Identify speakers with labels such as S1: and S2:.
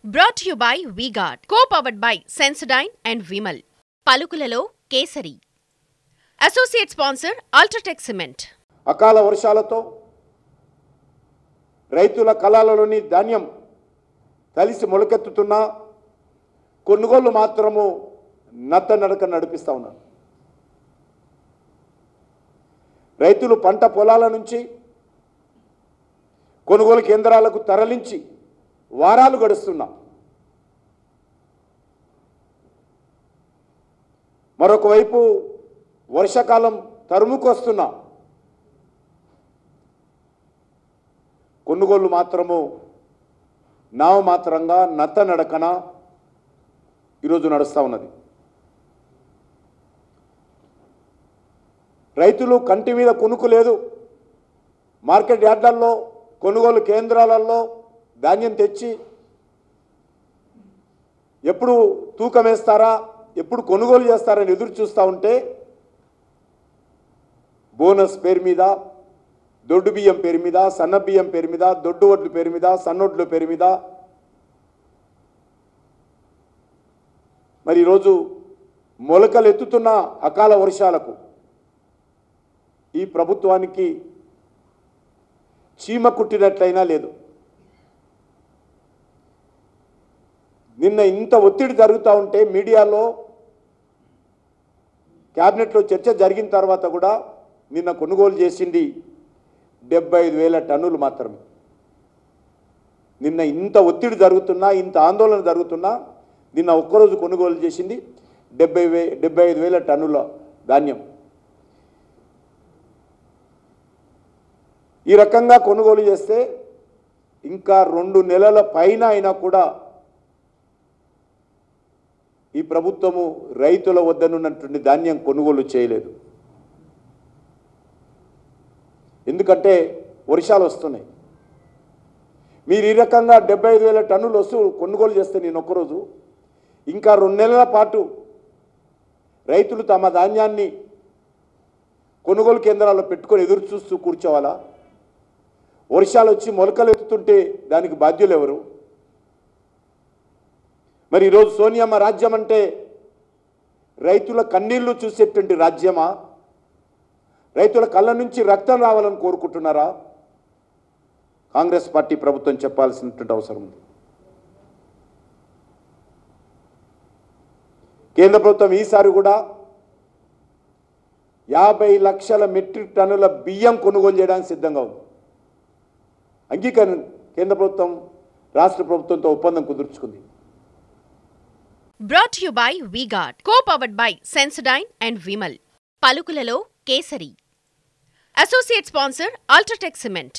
S1: Brought to you by V-Guard, co-powered by Sensodyne and Vimal. పలుకులలో kesari. Associate sponsor Ultratech Cement.
S2: అకాల వర్షాలతో రైతుల కళాలలోని ధాన్యం కలిసి మొలకెత్తుతున్నా కొనుగోలు మాత్రము నత్తనడక నడిపిస్తా ఉన్నారు. రైతులు పంట పొలాల నుంచి కొనుగోలు కేంద్రాలకు తరలించి వారాలు గడుస్తున్నా మరొక వైపు వర్షాకాలం తరుముకొస్తున్నా కొనుగోలు మాత్రము నామమాత్రంగా నత్తనడకన ఈరోజు నడుస్తూ ఉన్నది. రైతులు కంటి మీద కొనుక్కు లేదు. మార్కెట్ యార్డ్లలో కొనుగోలు కేంద్రాలలో ధాన్యం తెచ్చి ఎప్పుడు తూకం వేస్తారా, ఎప్పుడు కొనుగోలు చేస్తారని ఎదురు చూస్తూ ఉంటే బోనస్ పేరు మీద, దొడ్డు బియ్యం పేరు మీద, సన్న బియ్యం పేరు మీద, దొడ్డు వడ్లు పేరు మీద, సన్నొడ్ల పేరు మీద మరి ఈరోజు మొలకలు ఎత్తుతున్న అకాల వర్షాలకు ఈ ప్రభుత్వానికి చీమ కుట్టినట్లయినా లేదు. నిన్న ఇంత ఒత్తిడి జరుగుతూ ఉంటే మీడియాలో క్యాబినెట్లో చర్చ జరిగిన తర్వాత కూడా నిన్న కొనుగోలు చేసింది 75,000 టన్నులు మాత్రమే. నిన్న ఇంత ఒత్తిడి జరుగుతున్నా, ఇంత ఆందోళన జరుగుతున్నా నిన్న ఒక్కరోజు కొనుగోలు చేసింది 75,000 టన్నుల ధాన్యం. ఈ రకంగా కొనుగోలు చేస్తే ఇంకా 2 నెలల పైన అయినా కూడా ఈ ప్రభుత్వము రైతుల వద్దనున్నటువంటి ధాన్యం కొనుగోలు చేయలేదు. ఎందుకంటే వర్షాలు వస్తున్నాయి. మీరు ఈ రకంగా 75,000 టన్నులు కొనుగోలు చేస్తే నేను ఒక్కరోజు ఇంకా 2 నెలల పాటు రైతులు తమ ధాన్యాన్ని కొనుగోలు కేంద్రాల్లో పెట్టుకొని ఎదురు చూస్తూ కూర్చోవాలా? వర్షాలు వచ్చి మొలకలు ఎత్తుతుంటే దానికి బాధ్యులు ఎవరు? మరి ఈరోజు సోనియమ్మ రాజ్యం అంటే రైతుల కన్నీళ్లు చూసేటువంటి రాజ్యమా? రైతుల కళ్ళ నుంచి రక్తం రావాలని కోరుకుంటున్నారా? కాంగ్రెస్ పార్టీ ప్రభుత్వం చెప్పాల్సినటువంటి అవసరం ఉంది. కేంద్ర ప్రభుత్వం ఈసారి కూడా 50 లక్షల మెట్రిక్ టన్నుల బియ్యం కొనుగోలు చేయడానికి సిద్ధంగా ఉంది. అంగీకరణ కేంద్ర ప్రభుత్వం రాష్ట్ర ప్రభుత్వంతో ఒప్పందం కుదుర్చుకుంది.
S1: Brought to you by V-Guard, co-powered by Sensodyne and Vimal. పలుకులలో kesari. Associate sponsor Ultratech Cement.